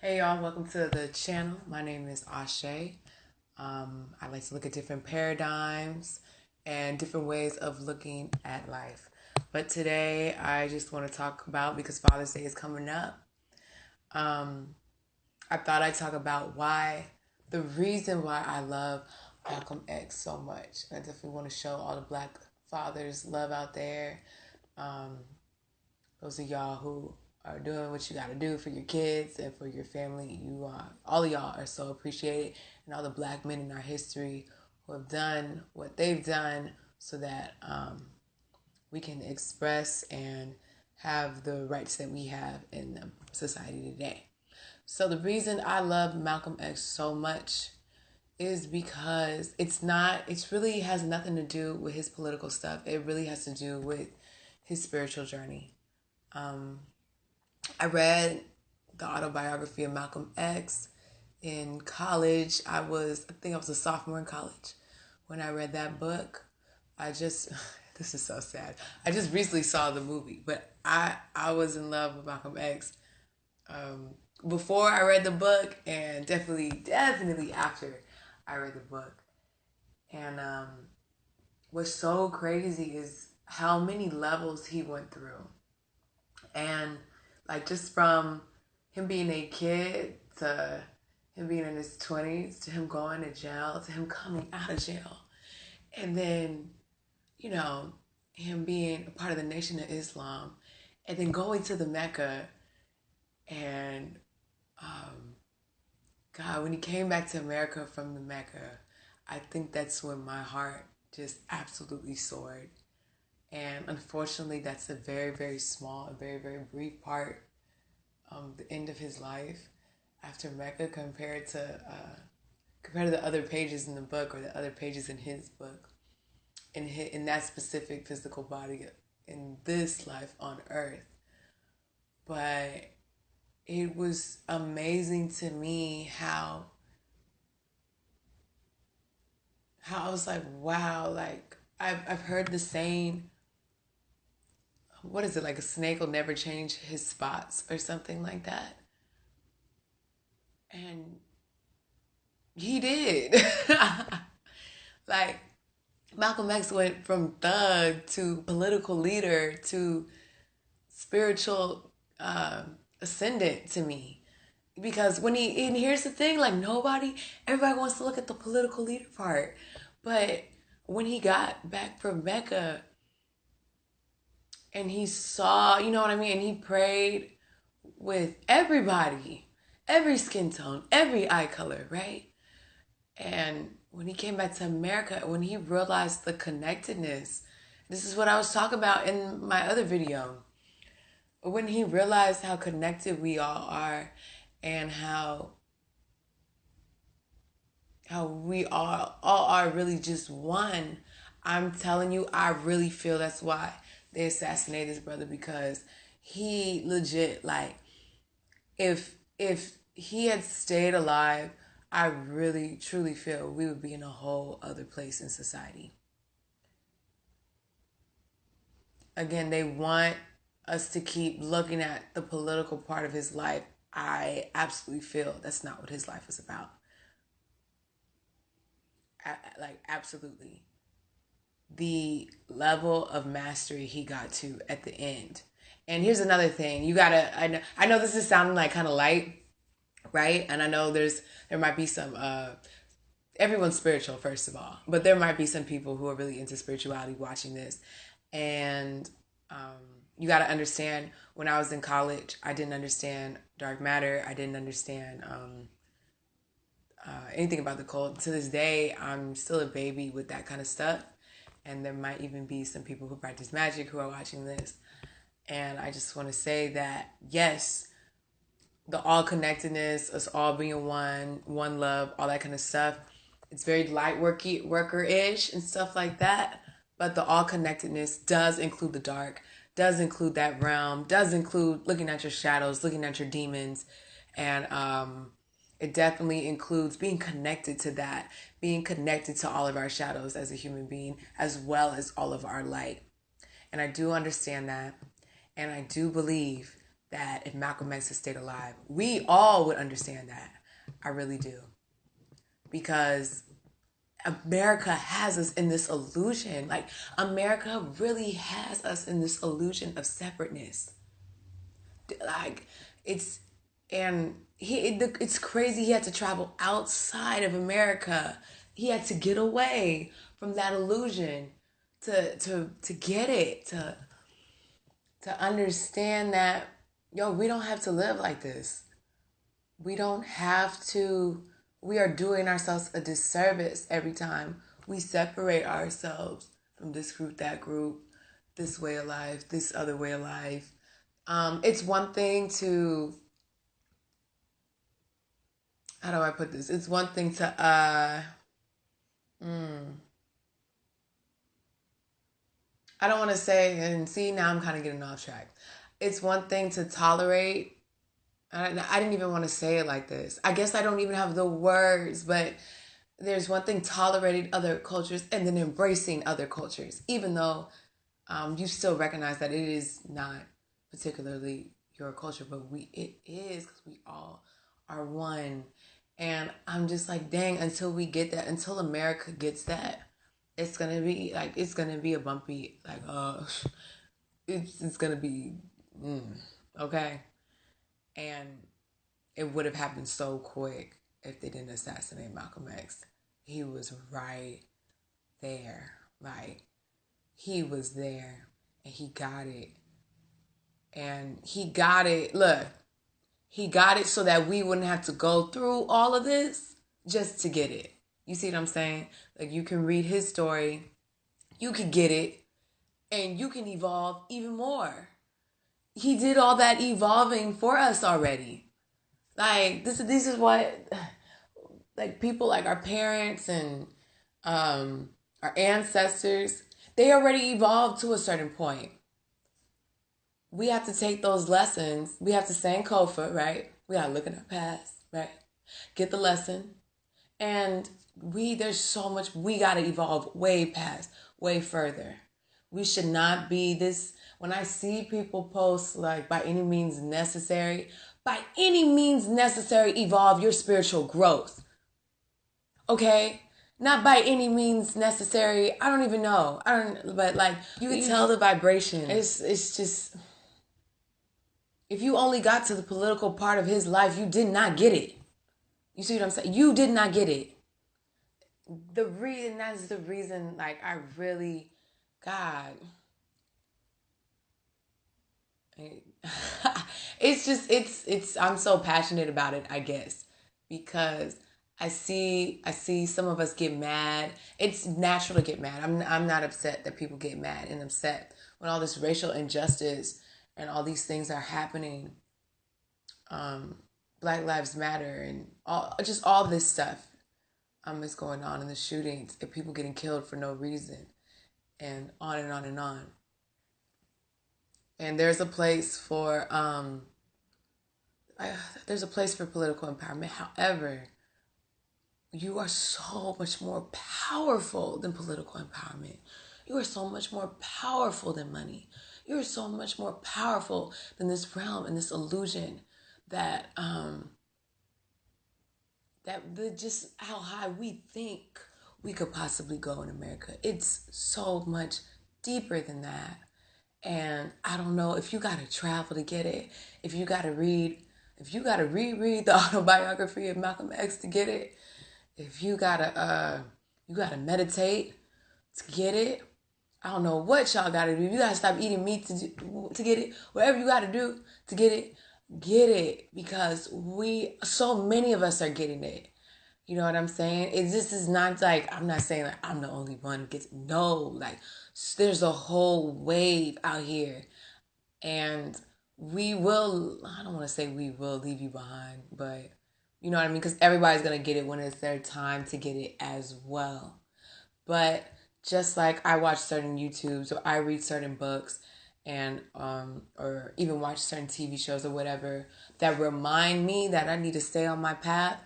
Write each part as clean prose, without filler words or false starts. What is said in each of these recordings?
Hey y'all, welcome to the channel. My name is Ashe. I like to look at different paradigms and different ways of looking at life. But today I just want to talk about, because Father's Day is coming up, I thought I'd talk about the reason why I love Malcolm X so much. I definitely want to show all the black fathers love out there. Um, those of y'all who are doing what you got to do for your kids and for your family. All of y'all are so appreciated, and all the black men in our history who have done what they've done so that we can express and have the rights that we have in society today. So the reason I love Malcolm X so much is because it really has nothing to do with his political stuff. It really has to do with his spiritual journey. I read the autobiography of Malcolm X in college. I think I was a sophomore in college when I read that book. This is so sad. I just recently saw the movie, but I was in love with Malcolm X before I read the book, and definitely after I read the book. And what's so crazy is how many levels he went through. And like, just from him being a kid to him being in his 20s to him going to jail to him coming out of jail. And then, you know, him being a part of the Nation of Islam and then going to the Mecca. And God, when he came back to America from the Mecca, I think that's when my heart just absolutely soared. And unfortunately, that's a very, very small, a very, very brief part, the end of his life after Mecca, compared to the other pages in the book or the other pages in his book, in that specific physical body in this life on earth. But it was amazing to me how I was like, wow, like I've heard the saying, what is it, like a snake will never change his spots or something like that. And he did. Like, Malcolm X went from thug to political leader to spiritual ascendant to me. Because and here's the thing, like, everybody wants to look at the political leader part. But when he got back from Mecca and he saw, you know what I mean, and he prayed with everybody, every skin tone, every eye color, right? And when he came back to America, when he realized the connectedness, this is what I was talking about in my other video. When he realized how connected we all are and how we all are really just one, I'm telling you, I really feel that's why they assassinated this brother, because he legit, like, if he had stayed alive, I really truly feel we would be in a whole other place in society. Again, they want us to keep looking at the political part of his life. I absolutely feel that's not what his life is about. Like, absolutely. The level of mastery he got to at the end. And here's another thing. I know this is sounding like kind of light, right? And I know there might be some everyone's spiritual, first of all, but there might be some people who are really into spirituality watching this. And you got to understand, when I was in college, I didn't understand dark matter. I didn't understand anything about the cult. To this day, I'm still a baby with that kind of stuff. And there might even be some people who practice magic who are watching this. And I just want to say that, yes, the all connectedness, us all being one love, all that kind of stuff, it's very light worker-ish and stuff like that. But the all connectedness does include the dark, does include that realm, does include looking at your shadows, looking at your demons. And it definitely includes being connected to that, being connected to all of our shadows as a human being, as well as all of our light. And I do understand that. And I do believe that if Malcolm X had stayed alive, we all would understand that. I really do. Because America has us in this illusion. Like, America really has us in this illusion of separateness. Like, it's crazy. He had to travel outside of America. He had to get away from that illusion to get it, to understand that, yo, we don't have to live like this. We don't have to. We are doing ourselves a disservice every time we separate ourselves from this group, that group, this way of life, this other way of life. It's one thing to, how do I put this? It's one thing to, I don't want to say, and see, now I'm kind of getting off track. It's one thing to tolerate. I didn't even want to say it like this. I guess I don't even have the words, but there's one thing tolerating other cultures and then embracing other cultures, even though you still recognize that it is not particularly your culture, but it is, because we all are one. And I'm just like, dang, until we get that, until America gets that, it's gonna be a bumpy, like, it's gonna be okay. And it would have happened so quick if they didn't assassinate Malcolm X. He was right there. Like, he was there and he got it. And he got it. Look, he got it so that we wouldn't have to go through all of this just to get it. You see what I'm saying? Like, you can read his story, you could get it, and you can evolve even more. He did all that evolving for us already. Like, this is what, like, people like our parents and our ancestors, they already evolved to a certain point. We have to take those lessons. We have to Sankofa, right? We gotta look at our past, right? Get the lesson. And there's so much, we gotta evolve way past, way further. We should not be this, when I see people post like, by any means necessary, evolve your spiritual growth. Okay? Not by any means necessary. I don't even know. But like, you can tell the vibration. It's just, if you only got to the political part of his life, you did not get it. You see what I'm saying? You did not get it. That's the reason, like, I really, God, I'm so passionate about it, I guess, because I see some of us get mad. It's natural to get mad. I'm not upset that people get mad and upset when all this racial injustice and all these things are happening. Black Lives Matter and all this stuff is going on in the shootings and people getting killed for no reason, and on and on and on. And there's a place for political empowerment. However, you are so much more powerful than political empowerment. You are so much more powerful than money. You are so much more powerful than this realm and this illusion that just how high we think we could possibly go in America. It's so much deeper than that. And I don't know, if you gotta travel to get it, if you gotta reread the autobiography of Malcolm X to get it, if you gotta meditate to get it, I don't know what y'all gotta do. You gotta stop eating meat to get it. Whatever you gotta do to get it, because so many of us are getting it. You know what I'm saying? This is not like, I'm not saying like I'm the only one who gets it. No, like, there's a whole wave out here. And I don't want to say we will leave you behind, but you know what I mean? Because everybody's going to get it when it's their time to get it as well. But just like I watch certain YouTubes or I read certain books and or even watch certain TV shows or whatever that remind me that I need to stay on my path,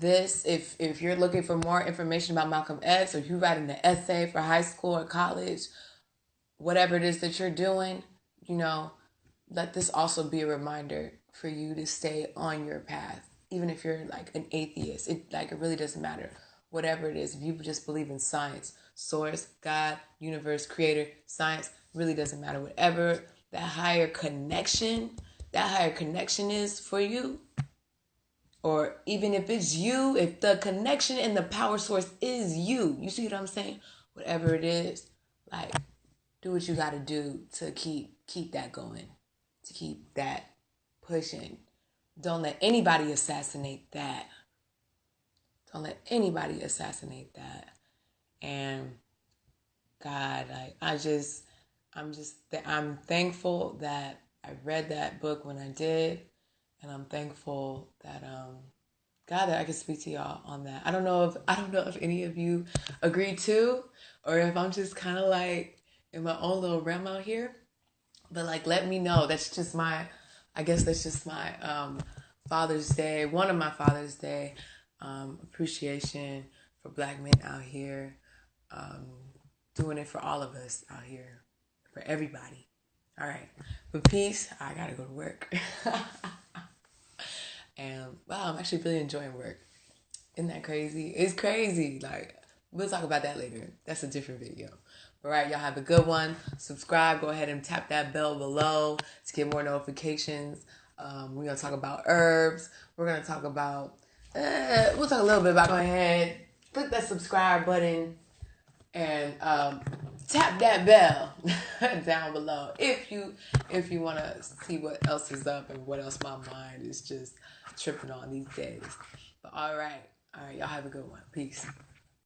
if you're looking for more information about Malcolm X, or you writing an essay for high school or college, whatever it is that you're doing, let this also be a reminder for you to stay on your path. Even if you're like an atheist, it really doesn't matter. Whatever it is, if you just believe in science, source, God, universe, creator, science, really doesn't matter. Whatever that higher connection is for you, or even if it's you, if the connection and the power source is you see what I'm saying? Whatever it is, like, do what you got to do to keep that going, to keep that pushing. Don't let anybody assassinate that. Don't let anybody assassinate that. And God, I'm thankful that I read that book when I did, and I'm thankful that God, that I can speak to y'all on that. I don't know if any of you agree too, or if I'm just kind of like in my own little realm out here. But like, let me know. That's just my Father's Day, one of my Father's Day appreciation for Black men out here, doing it for all of us out here, for everybody. All right, but peace. I gotta go to work. And wow, I'm actually really enjoying work. Isn't that crazy? It's crazy. Like, we'll talk about that later. That's a different video. All right, y'all have a good one. Subscribe. Go ahead and tap that bell below to get more notifications. We're going to talk about herbs. We're going to talk about, we'll talk a little bit about, go ahead, click that subscribe button and tap that bell down below if you want to see what else is up and what else my mind is just tripping on these days. But all right, y'all have a good one. Peace.